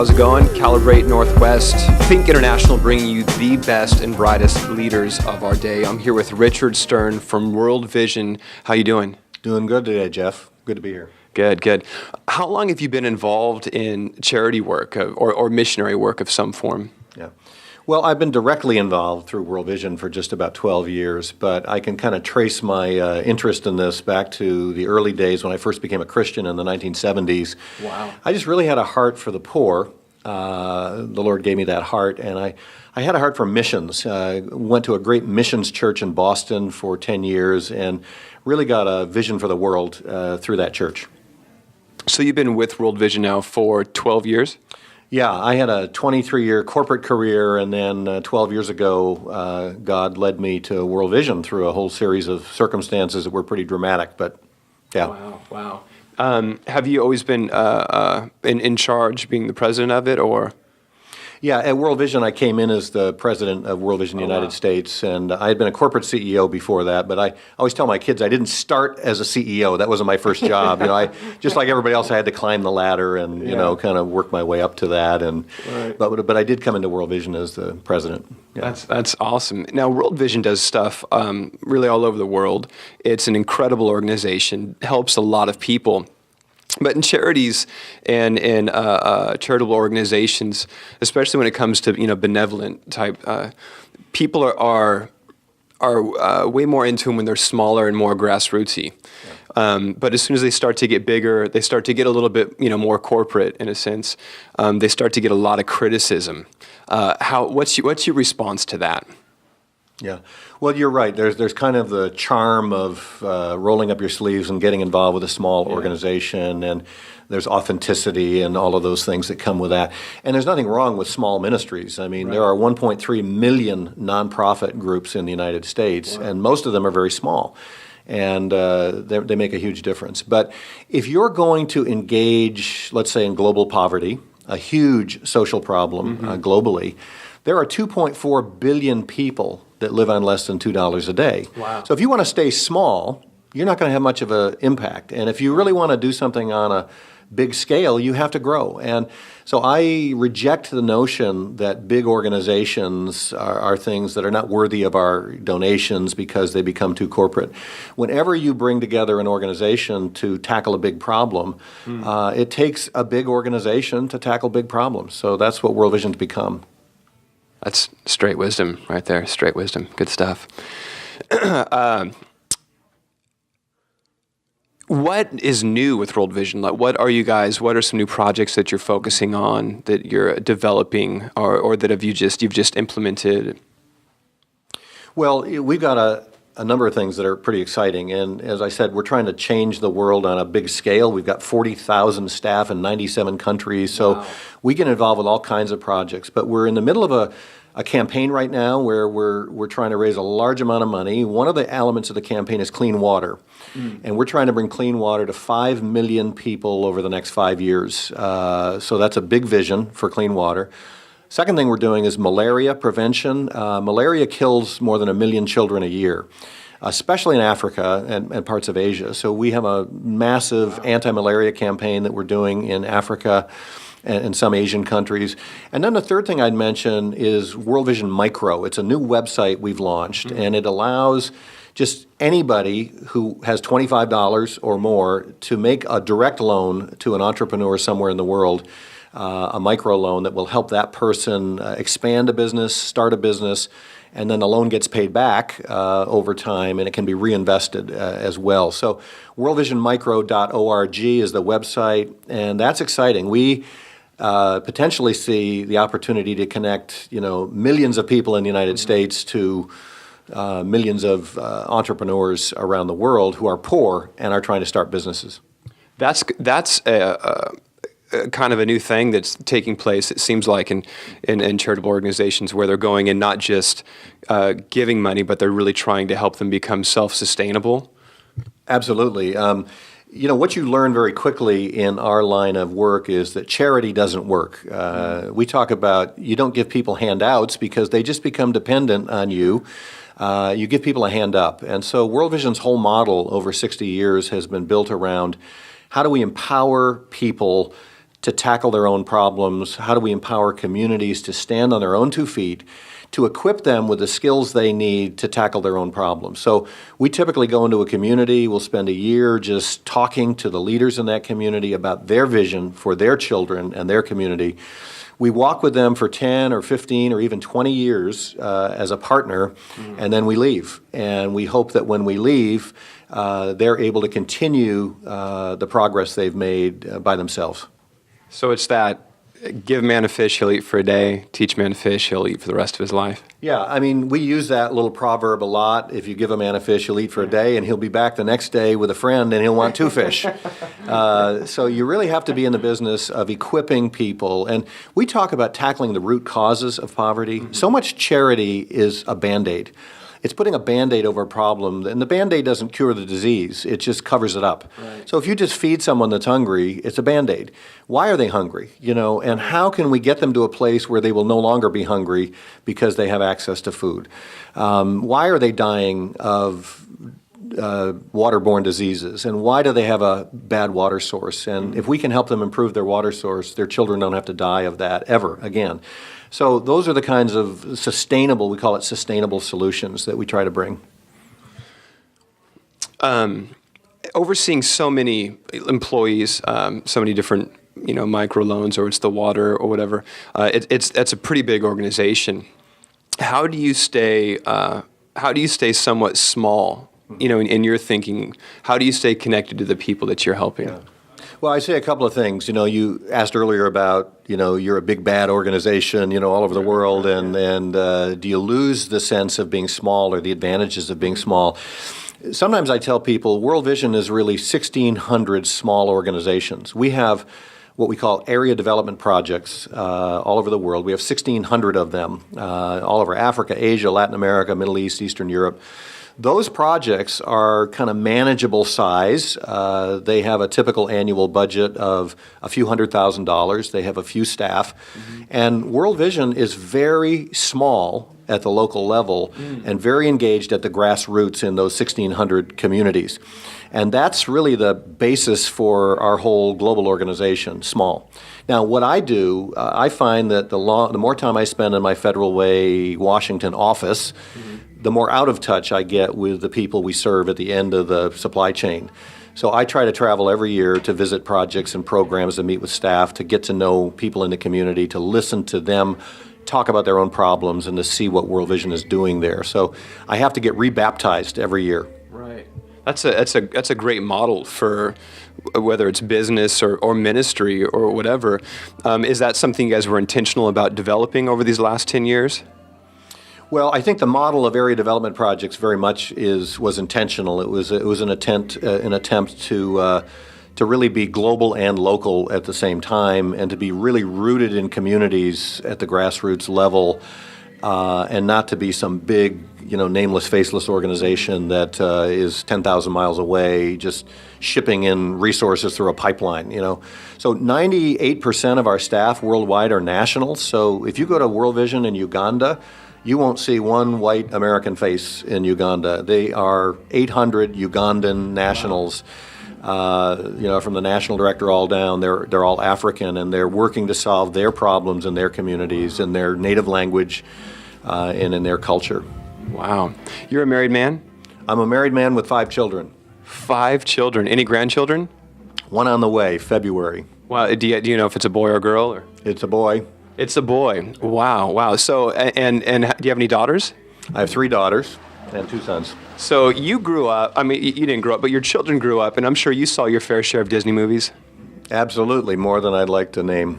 How's it going? Calibrate Northwest. THiNK International bringing you the best and brightest leaders of our day. I'm here with Richard Stearns from World Vision. How you doing? Doing good today, Jeff. Good to be here. Good. How long have you been involved in charity work or missionary work of some form? Yeah. Well, I've been directly involved through World Vision for just about 12 years, but I can kind of trace my interest in this back to the early days when I first became a Christian in the 1970s. Wow. I just really had a heart for the poor. The Lord gave me that heart, and I had a heart for missions. Went to a great missions church in Boston for 10 years and really got a vision for the world through that church. So you've been with World Vision now for 12 years? Yeah, I had a 23-year corporate career, and then 12 years ago, God led me to World Vision through a whole series of circumstances that were pretty dramatic, but yeah. Wow. Have you always been in charge, being the president of it, or? Yeah, at World Vision, I came in as the president of World Vision United States, and I had been a corporate CEO before that, but I always tell my kids I didn't start as a CEO. That wasn't my first job. I just like everybody else, I had to climb the ladder and, kind of work my way up to that. And right. but I did come into World Vision as the president. Yeah. That's awesome. Now, World Vision does stuff really all over the world. It's an incredible organization, helps a lot of people. But in charities and in charitable organizations, especially when it comes to benevolent type, people are way more into them when they're smaller and more grassrootsy. Yeah. But as soon as they start to get bigger, they start to get a little bit more corporate in a sense. They start to get a lot of criticism. What's your response to that? Yeah, well, you're right. There's kind of the charm of rolling up your sleeves and getting involved with a small organization, and there's authenticity and all of those things that come with that. And there's nothing wrong with small ministries. I mean, there are 1.3 million nonprofit groups in the United States, and most of them are very small, and they make a huge difference. But if you're going to engage, let's say, in global poverty, a huge social problem globally, there are 2.4 billion people that live on less than $2 a day. Wow. So if you want to stay small, you're not going to have much of an impact. And if you really want to do something on a big scale, you have to grow. And so I reject the notion that big organizations are things that are not worthy of our donations because they become too corporate. Whenever you bring together an organization to tackle a big problem, it takes a big organization to tackle big problems. So that's what World Vision's become. That's straight wisdom right there. Straight wisdom. Good stuff. What is new with World Vision? Like, what are some new projects that you're focusing on, that you're developing, or that you've just implemented? Well, we've got a number of things that are pretty exciting. And as I said, we're trying to change the world on a big scale. We've got 40,000 staff in 97 countries. So we get involved with all kinds of projects. But we're in the middle of a campaign right now where we're trying to raise a large amount of money. One of the elements of the campaign is clean water. And we're trying to bring clean water to 5 million people over the next 5 years. So that's a big vision for clean water. Second thing we're doing is malaria prevention. Malaria kills more than 1 million children a year, especially in Africa and parts of Asia. So we have a massive anti-malaria campaign that we're doing in Africa and some Asian countries. And then the third thing I'd mention is World Vision Micro. It's a new website we've launched, and it allows just anybody who has $25 or more to make a direct loan to an entrepreneur somewhere in the world, a micro loan that will help that person expand a business, start a business, and then the loan gets paid back over time, and it can be reinvested as well. So worldvisionmicro.org is the website, and that's exciting. We potentially see the opportunity to connect, millions of people in the United States to millions of entrepreneurs around the world who are poor and are trying to start businesses. That's kind of a new thing that's taking place, it seems like, in charitable organizations, where they're going and not just giving money, but they're really trying to help them become self-sustainable. Absolutely. What you learn very quickly in our line of work is that charity doesn't work. We talk about you don't give people handouts because they just become dependent on you. You give people a hand up. And so World Vision's whole model over 60 years has been built around how do we empower people to tackle their own problems? How do we empower communities to stand on their own 2 feet, to equip them with the skills they need to tackle their own problems? So we typically go into a community, we'll spend a year just talking to the leaders in that community about their vision for their children and their community. We walk with them for 10 or 15 or even 20 years as a partner, and then we leave. And we hope that when we leave, they're able to continue the progress they've made by themselves. So it's that give man a fish, he'll eat for a day. Teach man a fish, he'll eat for the rest of his life. Yeah, I mean, we use that little proverb a lot. If you give a man a fish, he'll eat for a day, and he'll be back the next day with a friend, and he'll want 2 fish. So you really have to be in the business of equipping people. And we talk about tackling the root causes of poverty. So much charity is a Band-Aid. It's putting a Band-Aid over a problem, and the Band-Aid doesn't cure the disease, it just covers it up. Right. So if you just feed someone that's hungry, it's a Band-Aid. Why are they hungry? And how can we get them to a place where they will no longer be hungry because they have access to food? Why are they dying of waterborne diseases, and why do they have a bad water source? And if we can help them improve their water source, their children don't have to die of that ever again. So those are the kinds of sustainable, we call it sustainable solutions that we try to bring. Overseeing so many employees, so many different micro loans, or it's the water or whatever, it's a pretty big organization. How do you stay somewhat small? In your thinking, how do you stay connected to the people that you're helping? Yeah. Well, I say a couple of things. You asked earlier about, you're a big bad organization, all over the world, and do you lose the sense of being small or the advantages of being small? Sometimes I tell people World Vision is really 1,600 small organizations. We have what we call area development projects all over the world. We have 1,600 of them all over Africa, Asia, Latin America, Middle East, Eastern Europe. Those projects are kind of manageable size. They have a typical annual budget of a few $100,000. They have a few staff. And World Vision is very small at the local level and very engaged at the grassroots in those 1,600 communities. And that's really the basis for our whole global organization, small. Now, what I do, I find that the more time I spend in my Federal Way Washington office, the more out of touch I get with the people we serve at the end of the supply chain. So I try to travel every year to visit projects and programs, to meet with staff, to get to know people in the community, to listen to them talk about their own problems, and to see what World Vision is doing there. So I have to get rebaptized every year. Right. That's a great model for whether it's business or ministry or whatever. Is that something you guys were intentional about developing over these last 10 years? Well, I think the model of area development projects very much was intentional. It was an attempt to really be global and local at the same time, and to be really rooted in communities at the grassroots level, and not to be some big, nameless, faceless organization that is 10,000 miles away, just shipping in resources through a pipeline. So 98% of our staff worldwide are nationals. So if you go to World Vision in Uganda, you won't see one white American face in Uganda. They are 800 Ugandan nationals, from the national director all down. They're all African, and they're working to solve their problems in their communities, in their native language, and in their culture. Wow. You're a married man? I'm a married man with 5 children. 5 children. Any grandchildren? One on the way, February. Wow. Do you know if it's a boy or a girl? Or? It's a boy. It's a boy. Wow. So, and do you have any daughters? I have 3 daughters and 2 sons. So you grew up, you didn't grow up, but your children grew up, and I'm sure you saw your fair share of Disney movies. Absolutely, more than I'd like to name.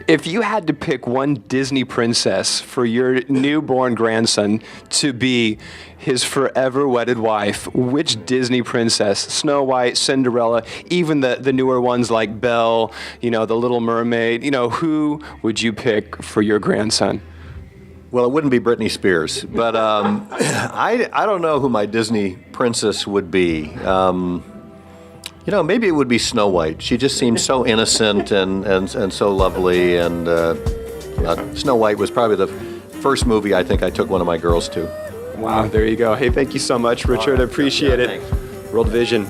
If you had to pick one Disney princess for your newborn grandson to be his forever wedded wife, which Disney princess? Snow White, Cinderella, even the newer ones like Belle, the Little Mermaid, who would you pick for your grandson? Well, it wouldn't be Britney Spears, but I don't know who my Disney princess would be. Maybe it would be Snow White. She just seems so innocent and so lovely, and Snow White was probably the first movie I think I took one of my girls to. Wow, there you go. Hey, thank you so much, Richard. I appreciate it. Thanks. World Vision.